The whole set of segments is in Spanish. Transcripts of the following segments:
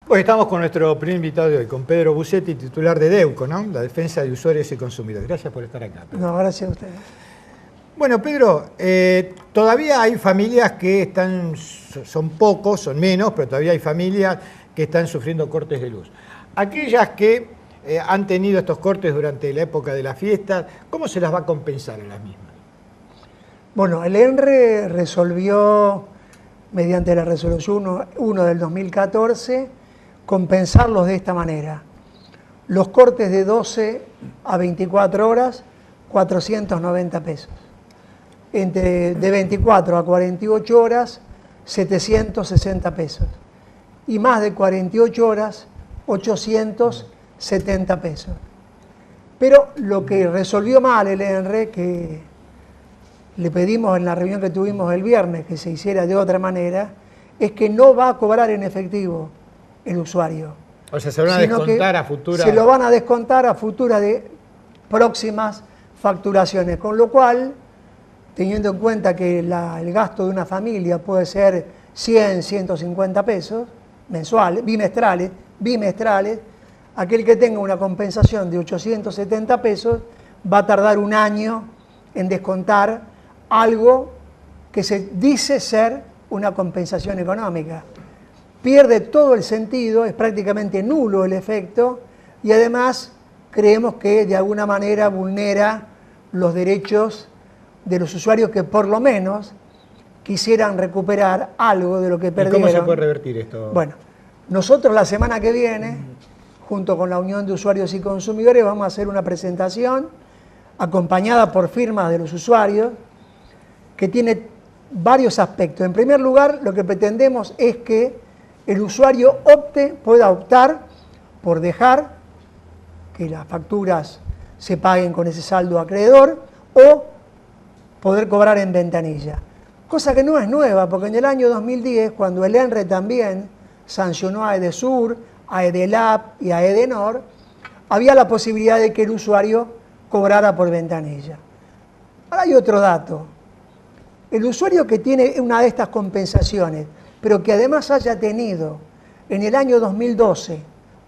Pues estamos con nuestro primer invitado de hoy, con Pedro Busetti, titular de DEUCO, ¿no? La Defensa de Usuarios y Consumidores. Gracias por estar acá, Pedro. No, gracias a ustedes. Bueno, Pedro, todavía hay familias que están, son pocos, son menos, pero todavía hay familias que están sufriendo cortes de luz. Aquellas que han tenido estos cortes durante la época de las fiestas, ¿cómo se las va a compensar a las mismas? Bueno, el ENRE resolvió, mediante la resolución 1 del 2014, compensarlos de esta manera. Los cortes de 12 a 24 horas, 490 pesos. De 24 a 48 horas, 760 pesos. Y más de 48 horas, 870 pesos. Pero lo que resolvió mal el ENRE, que le pedimos en la reunión que tuvimos el viernes que se hiciera de otra manera, es que no va a cobrar en efectivo el usuario. O sea, se van a descontar a futuras... Se lo van a descontar a futuras de próximas facturaciones, con lo cual, teniendo en cuenta que el gasto de una familia puede ser 100, 150 pesos mensuales, bimestrales, aquel que tenga una compensación de 870 pesos va a tardar un año en descontar algo que se dice ser una compensación económica. Pierde todo el sentido, es prácticamente nulo el efecto y además creemos que de alguna manera vulnera los derechos de los usuarios que por lo menos quisieran recuperar algo de lo que perdieron. ¿Y cómo se puede revertir esto? Bueno, nosotros la semana que viene, junto con la Unión de Usuarios y Consumidores, vamos a hacer una presentación acompañada por firmas de los usuarios que tiene varios aspectos. En primer lugar, lo que pretendemos es que el usuario pueda optar por dejar que las facturas se paguen con ese saldo acreedor o poder cobrar en ventanilla. Cosa que no es nueva, porque en el año 2010, cuando el ENRE también sancionó a Edesur, a Edelap y a Edenor, había la posibilidad de que el usuario cobrara por ventanilla. Ahora hay otro dato. El usuario que tiene una de estas compensaciones, pero que además haya tenido en el año 2012,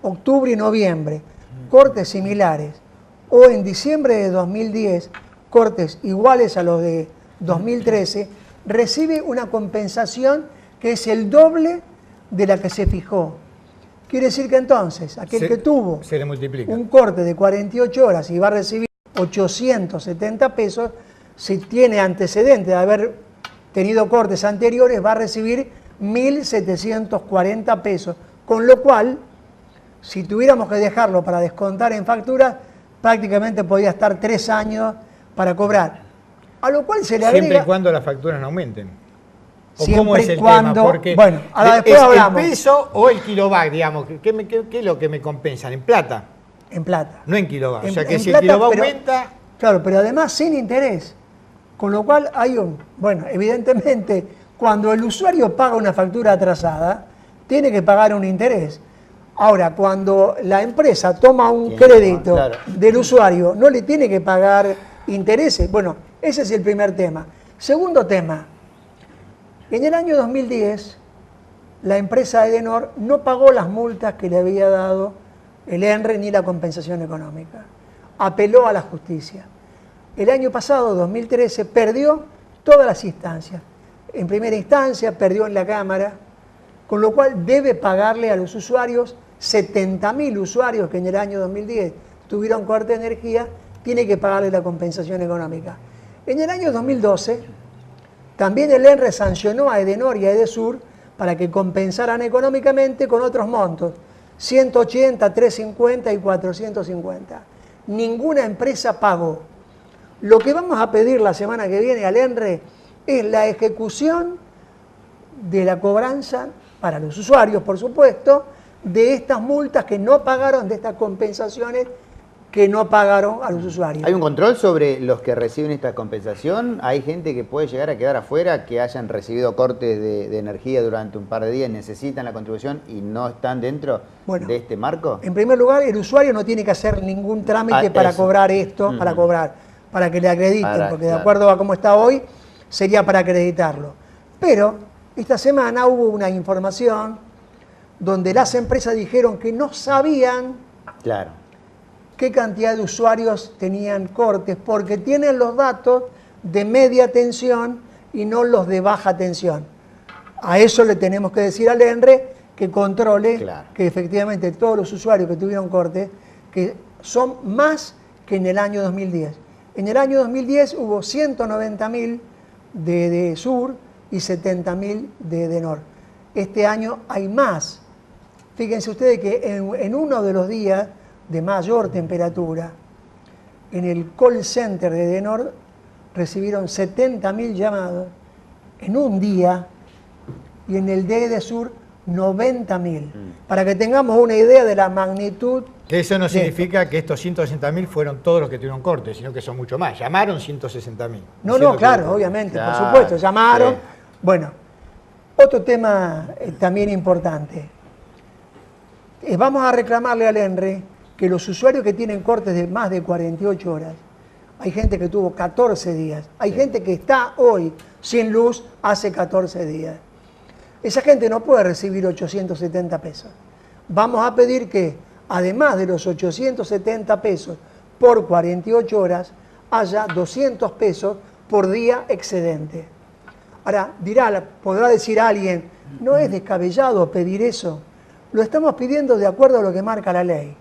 octubre y noviembre, cortes similares, o en diciembre de 2010, cortes iguales a los de 2013, recibe una compensación que es el doble de la que se fijó. Quiere decir que entonces, aquel que tuvo un corte de 48 horas y va a recibir 870 pesos, si tiene antecedentes de haber tenido cortes anteriores, va a recibir 1.740 pesos. Con lo cual, si tuviéramos que dejarlo para descontar en factura, prácticamente podía estar 3 años para cobrar. A lo cual se le agrega... Siempre y cuando las facturas no aumenten. ¿O siempre cómo es el cuando, tema? Porque bueno, ahora después ¿es hablamos. el peso o el kilowatt, digamos? ¿Qué es lo que me compensan? ¿En plata? En plata. No en kilowatt. O sea que si plata, el kilowatt pero, aumenta... Claro, pero además sin interés. Con lo cual hay bueno, evidentemente, cuando el usuario paga una factura atrasada, tiene que pagar un interés. Ahora, cuando la empresa toma un crédito del usuario, no le tiene que pagar intereses. Bueno, ese es el primer tema. Segundo tema, en el año 2010, la empresa Edenor no pagó las multas que le había dado el ENRE ni la compensación económica. Apeló a la justicia. El año pasado, 2013, perdió todas las instancias. En primera instancia, perdió en la Cámara, con lo cual debe pagarle a los usuarios, 70.000 usuarios que en el año 2010 tuvieron corte de energía, tiene que pagarle la compensación económica. En el año 2012, también el ENRE sancionó a Edenor y a Edesur para que compensaran económicamente con otros montos, 180, 350 y 450. Ninguna empresa pagó. Lo que vamos a pedir la semana que viene al ENRE es la ejecución de la cobranza para los usuarios, por supuesto, de estas multas que no pagaron, de estas compensaciones que no pagaron a los usuarios. ¿Hay un control sobre los que reciben esta compensación? ¿Hay gente que puede llegar a quedar afuera, que hayan recibido cortes de energía durante un par de días, necesitan la contribución y no están dentro de este marco? En primer lugar, el usuario no tiene que hacer ningún trámite para cobrar esto, para que le acrediten, porque de acuerdo a cómo está hoy, sería para acreditarlo. Pero esta semana hubo una información donde las empresas dijeron que no sabían qué cantidad de usuarios tenían cortes, porque tienen los datos de media tensión y no los de baja tensión. A eso le tenemos que decir al ENRE que controle que efectivamente todos los usuarios que tuvieron cortes, que son más que en el año 2010. En el año 2010 hubo 190.000 de sur y 70.000 de Edenor. Este año hay más. Fíjense ustedes que en uno de los días de mayor temperatura, en el call center de Edenor recibieron 70.000 llamados en un día, y en el de Edesur 90.000. Para que tengamos una idea de la magnitud. Que eso no significa que estos 160.000 fueron todos los que tuvieron corte, sino que son mucho más. Llamaron 160.000. No, claro, obviamente, por supuesto, llamaron. Sí. Bueno, otro tema también importante. Vamos a reclamarle al ENRE que los usuarios que tienen cortes de más de 48 horas, hay gente que tuvo 14 días, hay gente que está hoy sin luz hace 14 días. Esa gente no puede recibir 870 pesos. Vamos a pedir que, además de los 870 pesos por 48 horas, haya 200 pesos por día excedente. Ahora, podrá decir alguien, no es descabellado pedir eso. Lo estamos pidiendo de acuerdo a lo que marca la ley.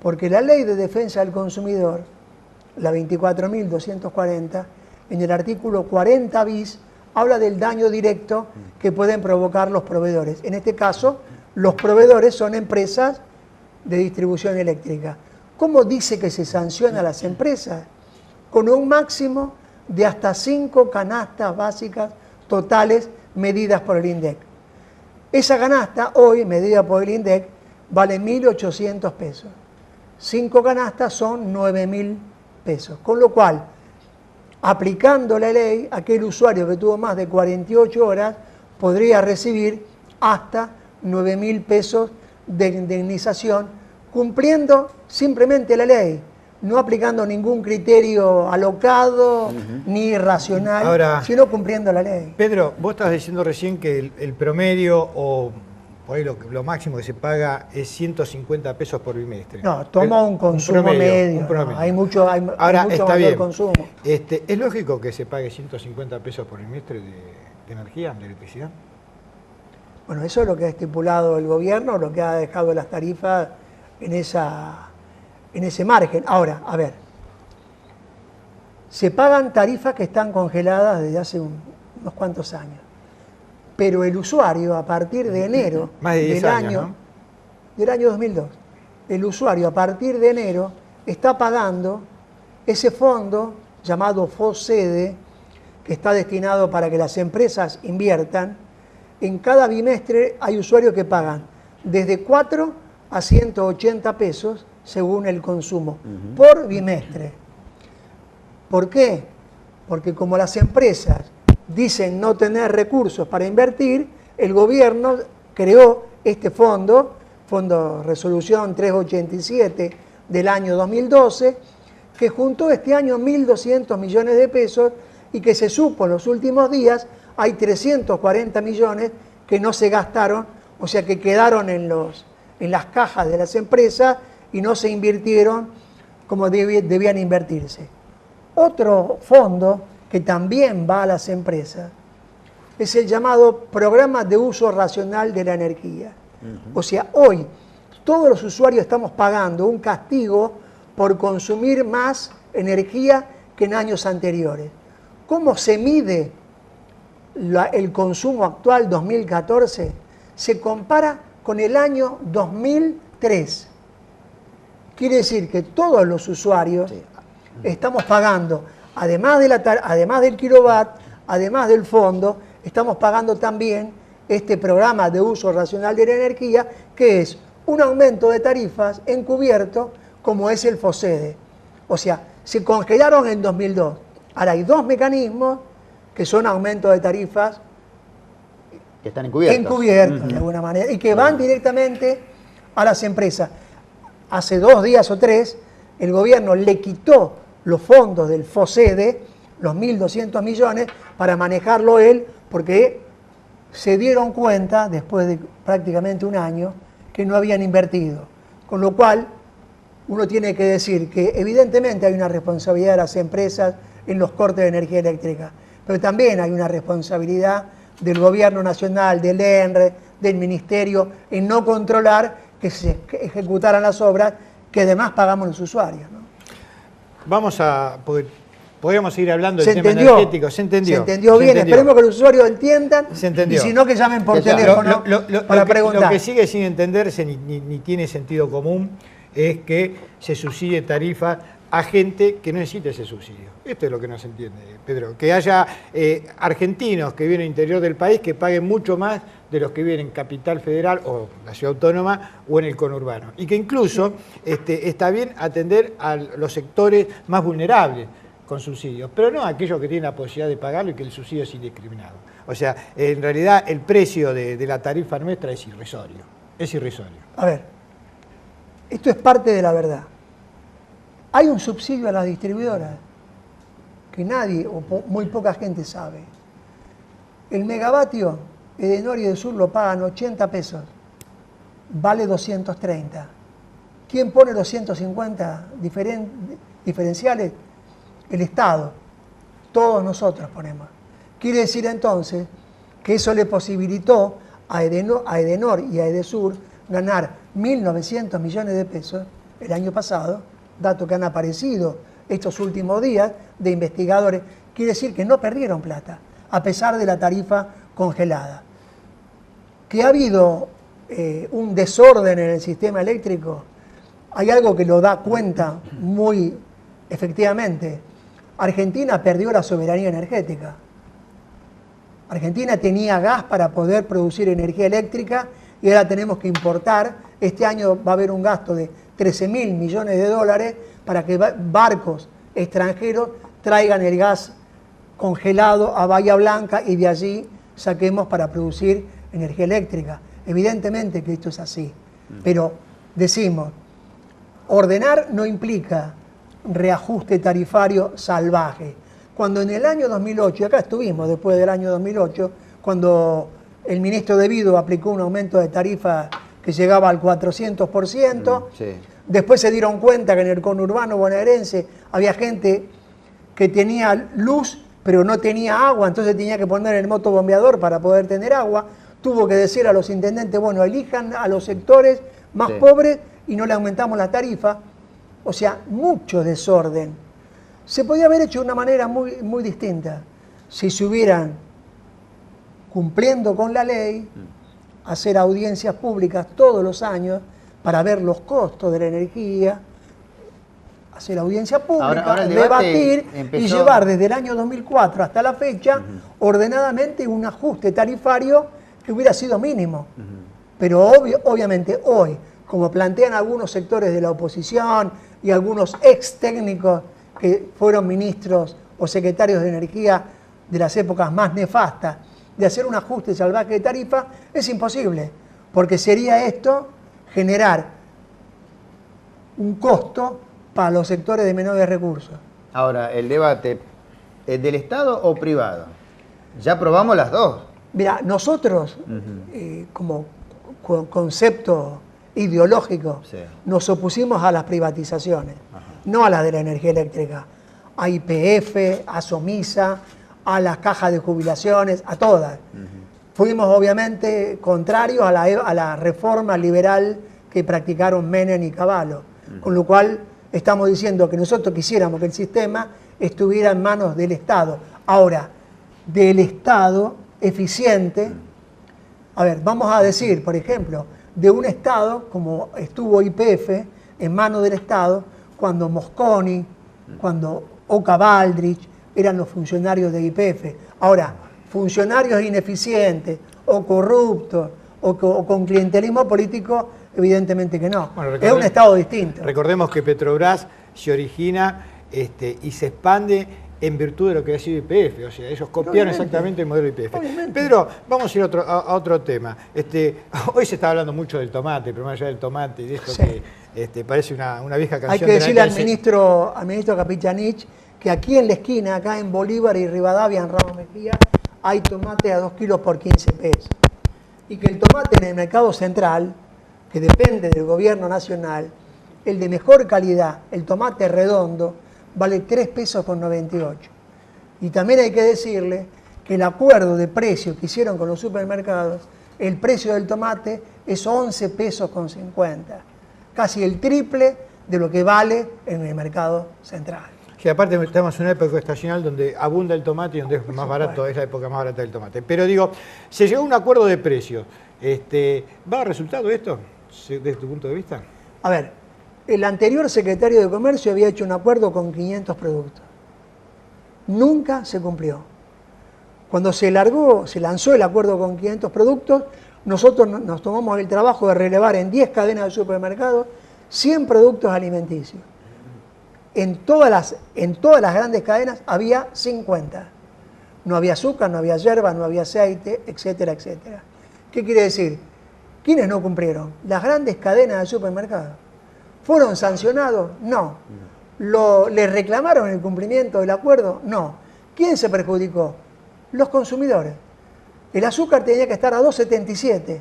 Porque la Ley de Defensa del Consumidor, la 24.240, en el artículo 40 bis, habla del daño directo que pueden provocar los proveedores. En este caso, los proveedores son empresas de distribución eléctrica. ¿Cómo dice que se sanciona a las empresas? Con un máximo de hasta 5 canastas básicas totales medidas por el INDEC. Esa canasta, hoy, medida por el INDEC, vale 1.800 pesos. 5 canastas son 9.000 pesos. Con lo cual, aplicando la ley, aquel usuario que tuvo más de 48 horas podría recibir hasta 9.000 pesos de indemnización, cumpliendo simplemente la ley, no aplicando ningún criterio alocado ni irracional, sino cumpliendo la ley. Pedro, vos estabas diciendo recién que el promedio o por ahí lo máximo que se paga es 150 pesos por bimestre. No, toma un consumo medio. Un promedio. Hay mucho mayor consumo. ¿Es lógico que se pague 150 pesos por bimestre de energía, de electricidad? Bueno, eso es lo que ha estipulado el gobierno, lo que ha dejado las tarifas en ese margen. Ahora, a ver, se pagan tarifas que están congeladas desde hace unos cuantos años. Pero el usuario, a partir de enero del año 2002, el usuario a partir de enero está pagando ese fondo llamado FOSEDE, que está destinado para que las empresas inviertan. En cada bimestre hay usuarios que pagan desde 4 a 180 pesos según el consumo, por bimestre. ¿Por qué? Porque como las empresas dicen no tener recursos para invertir, el gobierno creó este fondo Resolución 387 del año 2012, que juntó este año 1.200 millones de pesos y que se supo en los últimos días hay 340 millones que no se gastaron, o sea que quedaron en las cajas de las empresas y no se invirtieron como debían invertirse. Otro fondo que también va a las empresas es el llamado Programa de Uso Racional de la Energía. O sea, hoy todos los usuarios estamos pagando un castigo por consumir más energía que en años anteriores. ¿Cómo se mide el consumo actual 2014? Se compara con el año 2003. Quiere decir que todos los usuarios estamos pagando, además del kilowatt, además del fondo, estamos pagando también este programa de uso racional de la energía, que es un aumento de tarifas encubierto, como es el FOSEDE. O sea, se congelaron en 2002. Ahora hay dos mecanismos que son aumentos de tarifas que están encubiertos de alguna manera, y que van directamente a las empresas. Hace 2 días o 3, el gobierno le quitó los fondos del FOSEDE, los 1.200 millones, para manejarlo él, porque se dieron cuenta, después de prácticamente un año, que no habían invertido. Con lo cual, uno tiene que decir que evidentemente hay una responsabilidad de las empresas en los cortes de energía eléctrica, pero también hay una responsabilidad del gobierno nacional, del ENRE, del ministerio, en no controlar que se ejecutaran las obras que además pagamos los usuarios, ¿no? Podríamos seguir hablando del tema energético. Se entendió. Se entendió bien. Esperemos que los usuarios entiendan. Se entendió. Y si no, que llamen por teléfono para preguntar. Lo que sigue sin entenderse ni tiene sentido común es que se subsidie tarifa a gente que no necesita ese subsidio. Esto es lo que no se entiende, Pedro. Que haya argentinos que viven en el interior del país que paguen mucho más de los que viven en Capital Federal o la ciudad autónoma o en el conurbano. Y que incluso está bien atender a los sectores más vulnerables con subsidios, pero no a aquellos que tienen la posibilidad de pagarlo y que el subsidio es indiscriminado. O sea, en realidad el precio de la tarifa nuestra es irrisorio. Es irrisorio. A ver, esto es parte de la verdad. Hay un subsidio a las distribuidoras que nadie o muy poca gente sabe. El megavatio Edenor y Edesur lo pagan 80 pesos, vale 230. ¿Quién pone los 150 diferenciales? El Estado. Todos nosotros ponemos. Quiere decir entonces que eso le posibilitó a Edenor y a Edesur ganar 1.900 millones de pesos el año pasado, datos que han aparecido estos últimos días de investigadores. Quiere decir que no perdieron plata, a pesar de la tarifa congelada. Que ha habido un desorden en el sistema eléctrico, hay algo que lo da cuenta muy efectivamente. Argentina perdió la soberanía energética. Argentina tenía gas para poder producir energía eléctrica y ahora tenemos que importar. Este año va a haber un gasto de 13.000 millones de dólares para que barcos extranjeros traigan el gas congelado a Bahía Blanca y de allí saquemos para producir energía eléctrica. Evidentemente que esto es así, pero decimos, ordenar no implica reajuste tarifario salvaje. Cuando en el año 2008, y acá estuvimos después del año 2008, cuando el ministro De Vido aplicó un aumento de tarifa que llegaba al 400%, sí. Después se dieron cuenta que en el conurbano bonaerense había gente que tenía luz pero no tenía agua, entonces tenía que poner el motobombeador para poder tener agua. Tuvo que decir a los intendentes, bueno, elijan a los sectores más pobres y no le aumentamos la tarifa. O sea, mucho desorden. Se podía haber hecho de una manera muy distinta. Si se hubieran, cumpliendo con la ley, hacer audiencias públicas todos los años para ver los costos de la energía, hacer audiencia pública, ahora debatir y llevar desde el año 2004 hasta la fecha ordenadamente un ajuste tarifario que hubiera sido mínimo. Pero obviamente hoy, como plantean algunos sectores de la oposición y algunos ex técnicos que fueron ministros o secretarios de energía de las épocas más nefastas, de hacer un ajuste salvaje de tarifa, es imposible, porque sería esto generar un costo para los sectores de menores recursos. Ahora, el debate, ¿es del Estado o privado? Ya probamos las dos. Mira, nosotros, como concepto ideológico, nos opusimos a las privatizaciones, no a las de la energía eléctrica, a YPF, a SOMISA, a las cajas de jubilaciones, a todas. Fuimos obviamente contrarios a la reforma liberal que practicaron Menem y Cavallo, con lo cual estamos diciendo que nosotros quisiéramos que el sistema estuviera en manos del Estado. Ahora, del Estado eficiente, a ver, vamos a decir, por ejemplo, de un Estado como estuvo YPF en manos del Estado cuando Mosconi, cuando Oca Baldrich eran los funcionarios de YPF. Ahora, funcionarios ineficientes o corruptos o con clientelismo político, evidentemente que no. Bueno, es un Estado distinto. Recordemos que Petrobras se origina y se expande en virtud de lo que ha sido YPF, o sea, ellos copiaron exactamente el modelo YPF. Pedro, vamos a ir a otro tema. Hoy se está hablando mucho del tomate, pero más allá del tomate y de esto que parece una vieja canción. Hay que decirle al ministro Capichanich que aquí en la esquina, acá en Bolívar y Rivadavia, en Ramos Mejía, hay tomate a 2 kilos por 15 pesos. Y que el tomate en el mercado central, que depende del gobierno nacional, el de mejor calidad, el tomate redondo, vale 3 pesos con 98. Y también hay que decirle que el acuerdo de precio que hicieron con los supermercados, el precio del tomate es 11 pesos con 50, casi el triple de lo que vale en el mercado central. Sí, aparte estamos en una época estacional donde abunda el tomate y donde es más barato, es la época más barata del tomate. Pero digo, se llegó a un acuerdo de precios. ¿Va a dar resultado esto, desde tu punto de vista? A ver, el anterior secretario de Comercio había hecho un acuerdo con 500 productos. Nunca se cumplió. Cuando se lanzó el acuerdo con 500 productos, nosotros nos tomamos el trabajo de relevar en 10 cadenas de supermercados 100 productos alimenticios. En todas las grandes cadenas había 50. No había azúcar, no había hierba, no había aceite, etcétera, etcétera. ¿Qué quiere decir? ¿Quiénes no cumplieron? Las grandes cadenas de supermercados. ¿Fueron sancionados? No. ¿Les reclamaron el cumplimiento del acuerdo? No. ¿Quién se perjudicó? Los consumidores. El azúcar tenía que estar a 2,77.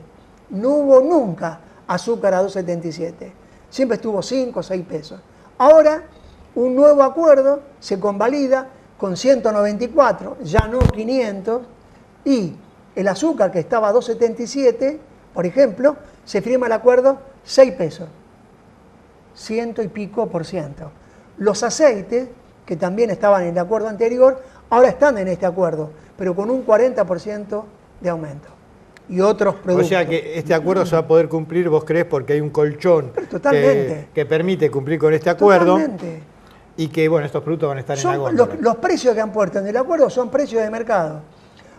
No hubo nunca azúcar a 2,77. Siempre estuvo 5 o 6 pesos. Ahora, un nuevo acuerdo se convalida con 194, ya no 500, y el azúcar que estaba a 2,77, por ejemplo, se firma el acuerdo 6 pesos. 100 y pico por ciento. Los aceites, que también estaban en el acuerdo anterior, ahora están en este acuerdo, pero con un 40% de aumento. Y otros productos. O sea que este acuerdo se va a poder cumplir, ¿vos crees? Porque hay un colchón que permite cumplir con este acuerdo. Totalmente. Y que, bueno, estos productos van a estar en la góndola. Los precios que han puesto en el acuerdo son precios de mercado.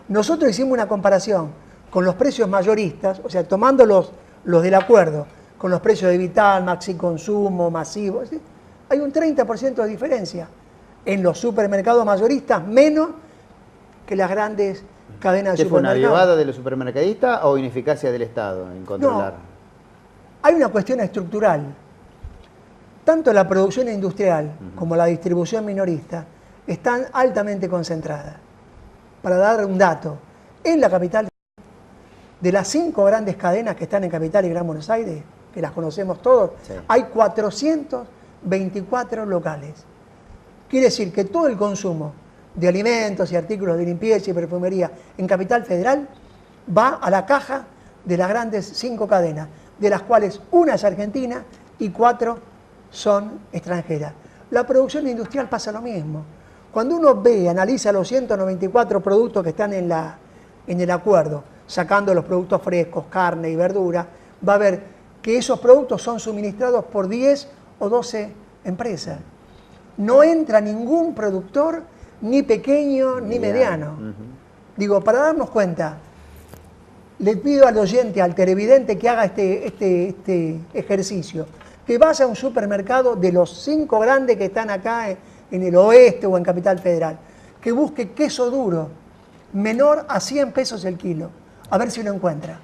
Nosotros hicimos una comparación con los precios mayoristas, o sea, tomando los del acuerdo, con los precios de Vital, Maxi Consumo, Masivo, ¿sí? Hay un 30% de diferencia en los supermercados mayoristas, menos que las grandes cadenas de supermercados. ¿Fue una avivada de los supermercadistas o ineficacia del Estado en controlar? No, hay una cuestión estructural. Tanto la producción industrial como la distribución minorista están altamente concentradas. Para dar un dato, en la capital, de las 5 grandes cadenas que están en Capital y Gran Buenos Aires, que las conocemos todos, sí, hay 424 locales. Quiere decir que todo el consumo de alimentos y artículos de limpieza y perfumería en Capital Federal va a la caja de las grandes 5 cadenas, de las cuales una es argentina y 4 son extranjeras. La producción industrial pasa lo mismo. Cuando uno ve y analiza los 194 productos que están en el acuerdo, sacando los productos frescos, carne y verdura, va a ver que esos productos son suministrados por 10 o 12 empresas. No entra ningún productor, ni pequeño ni mediano. Digo, para darnos cuenta, le pido al oyente, al televidente que haga este ejercicio, que vaya a un supermercado de los 5 grandes que están acá en el oeste o en Capital Federal, que busque queso duro, menor a 100 pesos el kilo, a ver si lo encuentra.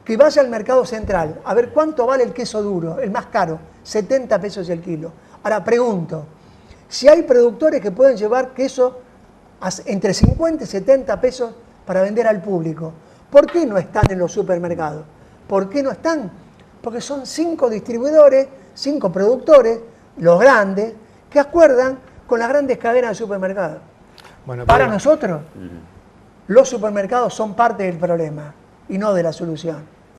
Que vaya al mercado central, a ver cuánto vale el queso duro, el más caro, 70 pesos el kilo. Ahora pregunto, si hay productores que pueden llevar queso entre 50 y 70 pesos para vender al público, ¿por qué no están en los supermercados? ¿Por qué no están? Porque son 5 distribuidores, 5 productores, los grandes, que acuerdan con las grandes cadenas de supermercados. Bueno, para nosotros, los supermercados son parte del problema y no de la solución.